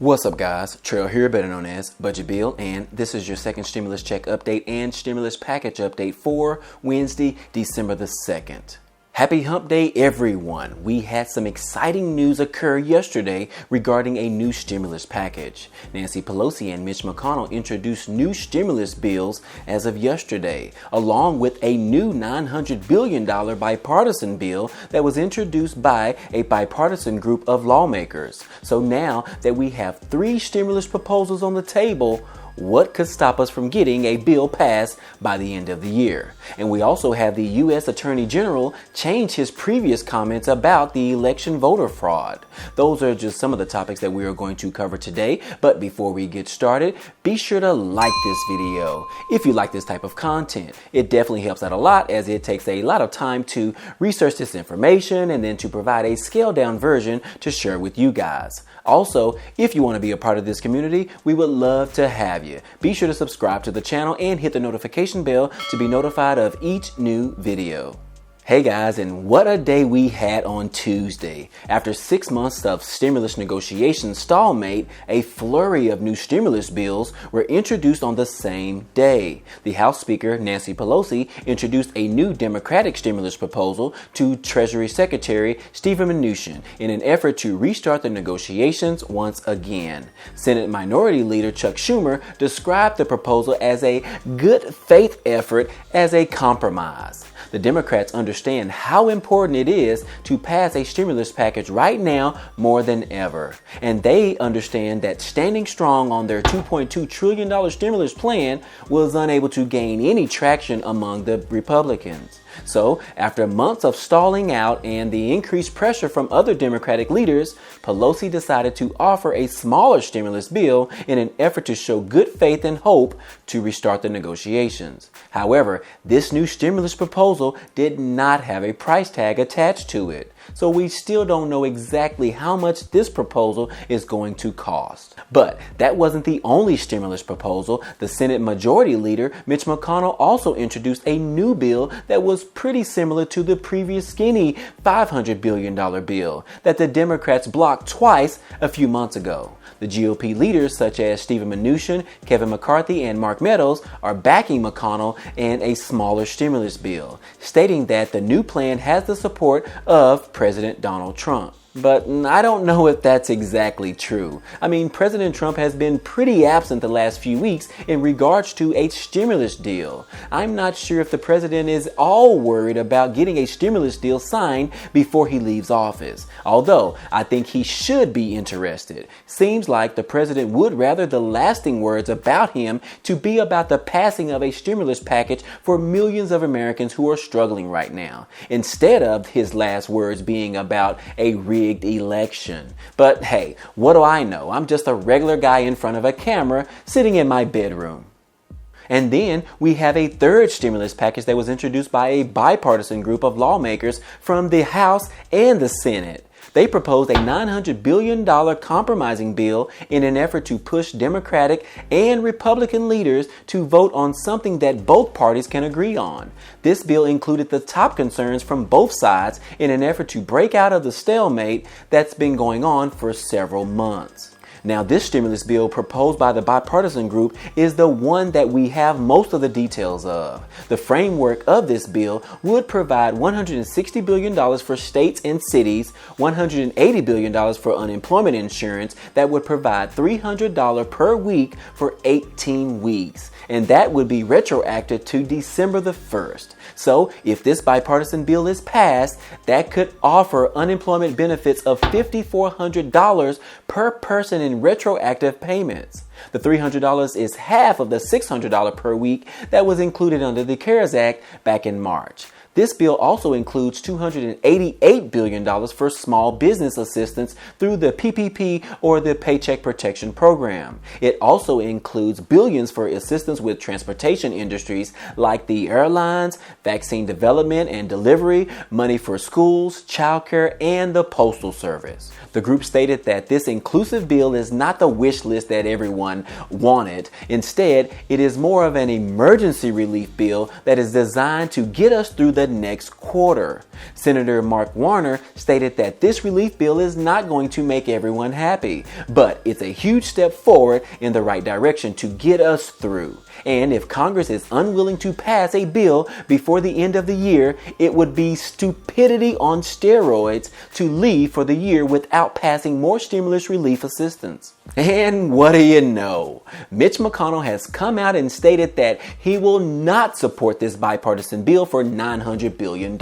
What's up, guys? Trail here, better known as Budget Bill, and this is your second stimulus check update and stimulus package update for Wednesday, December the 2nd. Happy Hump Day, everyone. We had some exciting news occur yesterday regarding a new stimulus package. Nancy Pelosi and Mitch McConnell introduced new stimulus bills as of yesterday, along with a new $900 billion bipartisan bill that was introduced by a bipartisan group of lawmakers. So now that we have three stimulus proposals on the table, what could stop us from getting a bill passed by the end of the year? And we also have the U.S. Attorney General change his previous comments about the election voter fraud. Those are just some of the topics that we are going to cover today. But before we get started, be sure to like this video if you like this type of content. It definitely helps out a lot, as it takes a lot of time to research this information and then to provide a scaled down version to share with you guys. Also, if you want to be a part of this community, we would love to have you. Be sure to subscribe to the channel and hit the notification bell to be notified of each new video. Hey guys, and what a day we had on Tuesday. After 6 months of stimulus negotiations stalemate, a flurry of new stimulus bills were introduced on the same day. The House Speaker, Nancy Pelosi, introduced a new Democratic stimulus proposal to Treasury Secretary Steven Mnuchin in an effort to restart the negotiations once again. Senate Minority Leader Chuck Schumer described the proposal as a good faith effort as a compromise. The Democrats understand how important it is to pass a stimulus package right now more than ever. And they understand that standing strong on their $2.2 trillion stimulus plan was unable to gain any traction among the Republicans. So, after months of stalling out and the increased pressure from other Democratic leaders, Pelosi decided to offer a smaller stimulus bill in an effort to show good faith and hope to restart the negotiations. However, this new stimulus proposal did not have a price tag attached to it. So we still don't know exactly how much this proposal is going to cost. But that wasn't the only stimulus proposal. The Senate Majority Leader, Mitch McConnell, also introduced a new bill that was pretty similar to the previous skinny $500 billion bill that the Democrats blocked twice a few months ago. The GOP leaders such as Steven Mnuchin, Kevin McCarthy, and Mark Meadows are backing McConnell and a smaller stimulus bill, stating that the new plan has the support of President Donald Trump. But I don't know if that's exactly true. I mean, President Trump has been pretty absent the last few weeks in regards to a stimulus deal. I'm not sure if the president is all worried about getting a stimulus deal signed before he leaves office. Although, I think he should be interested. Seems like the president would rather the lasting words about him to be about the passing of a stimulus package for millions of Americans who are struggling right now, instead of his last words being about a rigged election. But hey, what do I know? I'm just a regular guy in front of a camera sitting in my bedroom. And then we have a third stimulus package that was introduced by a bipartisan group of lawmakers from the House and the Senate. They proposed a $900 billion compromising bill in an effort to push Democratic and Republican leaders to vote on something that both parties can agree on. This bill included the top concerns from both sides in an effort to break out of the stalemate that's been going on for several months. Now, this stimulus bill proposed by the bipartisan group is the one that we have most of the details of. The framework of this bill would provide $160 billion for states and cities, $180 billion for unemployment insurance that would provide $300 per week for 18 weeks. And that would be retroactive to December the 1st. So if this bipartisan bill is passed, that could offer unemployment benefits of $5,400 per person in retroactive payments. The $300 is half of the $600 per week that was included under the CARES Act back in March. This bill also includes $288 billion for small business assistance through the PPP or the Paycheck Protection Program. It also includes billions for assistance with transportation industries like the airlines, vaccine development and delivery, money for schools, childcare, and the Postal Service. The group stated that this inclusive bill is not the wish list that everyone wanted. Instead, it is more of an emergency relief bill that is designed to get us through the next quarter. Senator Mark Warner stated that this relief bill is not going to make everyone happy, but it's a huge step forward in the right direction to get us through. And if Congress is unwilling to pass a bill before the end of the year, it would be stupidity on steroids to leave for the year without passing more stimulus relief assistance. And what do you know? Mitch McConnell has come out and stated that he will not support this bipartisan bill for $900 billion,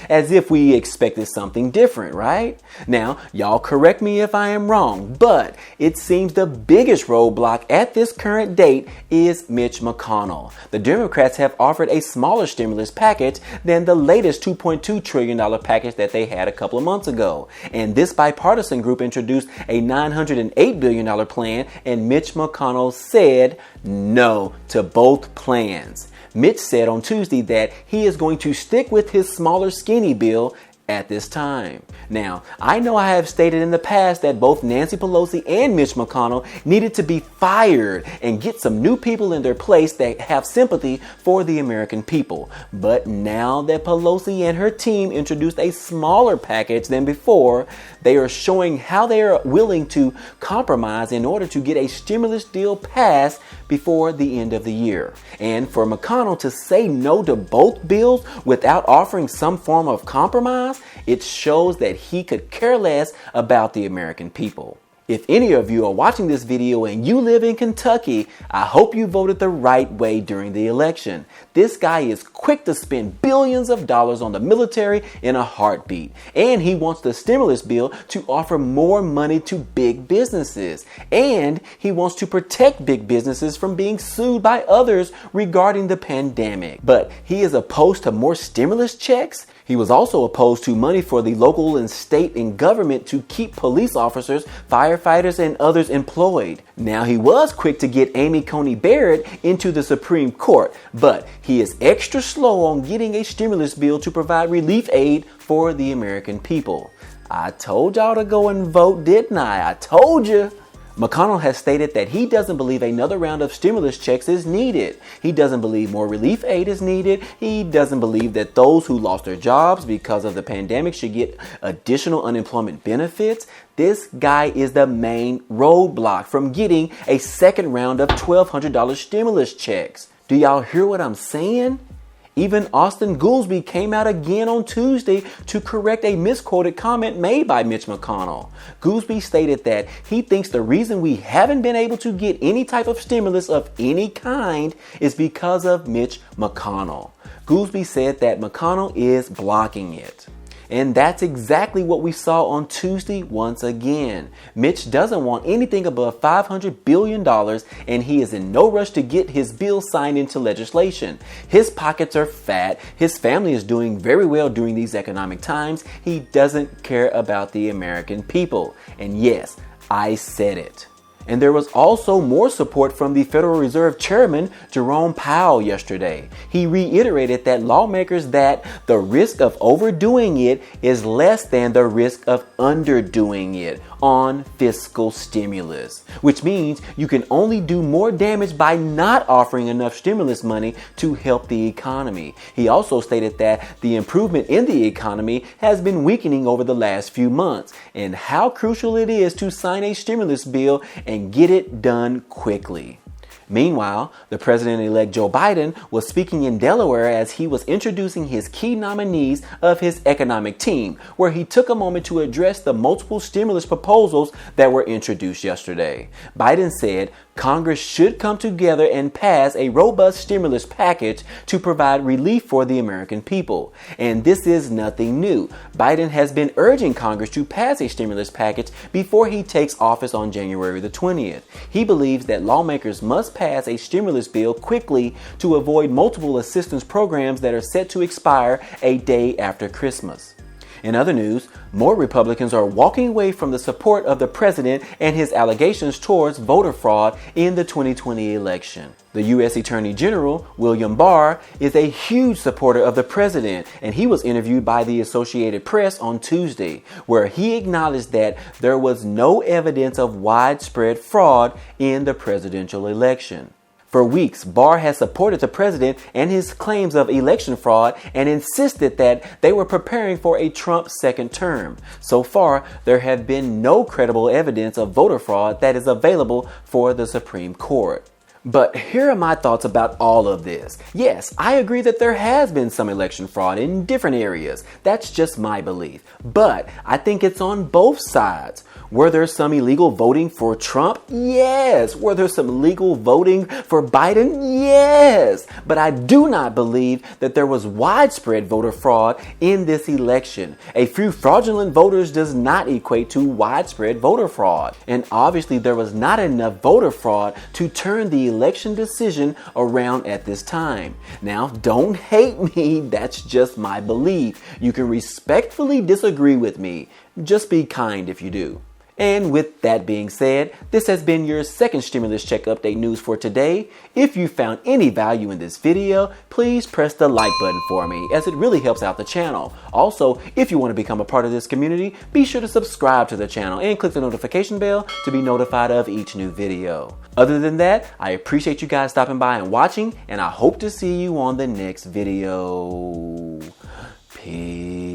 as if we expected something different, right? Now, y'all correct me if I am wrong, but it seems the biggest roadblock at this current date is Mitch McConnell. The Democrats have offered a smaller stimulus package than the latest $2.2 trillion package that they had a couple of months ago. And this bipartisan group introduced a $908 billion plan, and Mitch McConnell said no to both plans. Mitch said on Tuesday that he is going to stick with his smaller skinny bill at this time. Now, I know I have stated in the past that both Nancy Pelosi and Mitch McConnell needed to be fired and get some new people in their place that have sympathy for the American people. But now that Pelosi and her team introduced a smaller package than before, they are showing how they are willing to compromise in order to get a stimulus deal passed before the end of the year. And for McConnell to say no to both bills without offering some form of compromise, it shows that he could care less about the American people. If any of you are watching this video and you live in Kentucky, I hope you voted the right way during the election. This guy is quick to spend billions of dollars on the military in a heartbeat. And he wants the stimulus bill to offer more money to big businesses. And he wants to protect big businesses from being sued by others regarding the pandemic. But he is opposed to more stimulus checks. He was also opposed to money for the local and state and government to keep police officers, firefighters, and others employed. Now, he was quick to get Amy Coney Barrett into the Supreme Court, but he is extra slow on getting a stimulus bill to provide relief aid for the American people. I told y'all to go and vote, didn't I? I told you. McConnell has stated that he doesn't believe another round of stimulus checks is needed. He doesn't believe more relief aid is needed. He doesn't believe that those who lost their jobs because of the pandemic should get additional unemployment benefits. This guy is the main roadblock from getting a second round of $1,200 stimulus checks. Do y'all hear what I'm saying? Even Austin Goolsbee came out again on Tuesday to correct a misquoted comment made by Mitch McConnell. Goolsbee stated that he thinks the reason we haven't been able to get any type of stimulus of any kind is because of Mitch McConnell. Goolsbee said that McConnell is blocking it. And that's exactly what we saw on Tuesday once again. Mitch doesn't want anything above $500 billion, and he is in no rush to get his bill signed into legislation. His pockets are fat. His family is doing very well during these economic times. He doesn't care about the American people. And yes, I said it. And there was also more support from the Federal Reserve Chairman Jerome Powell yesterday. He reiterated that lawmakers that the risk of overdoing it is less than the risk of underdoing it on fiscal stimulus, which means you can only do more damage by not offering enough stimulus money to help the economy. He also stated that the improvement in the economy has been weakening over the last few months, and how crucial it is to sign a stimulus bill and get it done quickly. Meanwhile, the President-elect Joe Biden was speaking in Delaware as he was introducing his key nominees of his economic team, where he took a moment to address the multiple stimulus proposals that were introduced yesterday. Biden said Congress should come together and pass a robust stimulus package to provide relief for the American people. And this is nothing new. Biden has been urging Congress to pass a stimulus package before he takes office on January the 20th. He believes that lawmakers must pass a stimulus bill quickly to avoid multiple assistance programs that are set to expire a day after Christmas. In other news, more Republicans are walking away from the support of the president and his allegations towards voter fraud in the 2020 election. The U.S. Attorney General, William Barr, is a huge supporter of the president, and he was interviewed by the Associated Press on Tuesday, where he acknowledged that there was no evidence of widespread fraud in the presidential election. For weeks, Barr has supported the president and his claims of election fraud and insisted that they were preparing for a Trump second term. So far, there have been no credible evidence of voter fraud that is available for the Supreme Court. But here are my thoughts about all of this. Yes, I agree that there has been some election fraud in different areas. That's just my belief. But I think it's on both sides. Were there some illegal voting for Trump? Yes. Were there some illegal voting for Biden? Yes. But I do not believe that there was widespread voter fraud in this election. A few fraudulent voters does not equate to widespread voter fraud. And obviously there was not enough voter fraud to turn the election decision around at this time. Now, don't hate me. That's just my belief. You can respectfully disagree with me. Just be kind if you do. And with that being said, this has been your second stimulus check update news for today. If you found any value in this video, please press the like button for me, as it really helps out the channel. Also, if you want to become a part of this community, be sure to subscribe to the channel and click the notification bell to be notified of each new video. Other than that, I appreciate you guys stopping by and watching, and I hope to see you on the next video. Peace.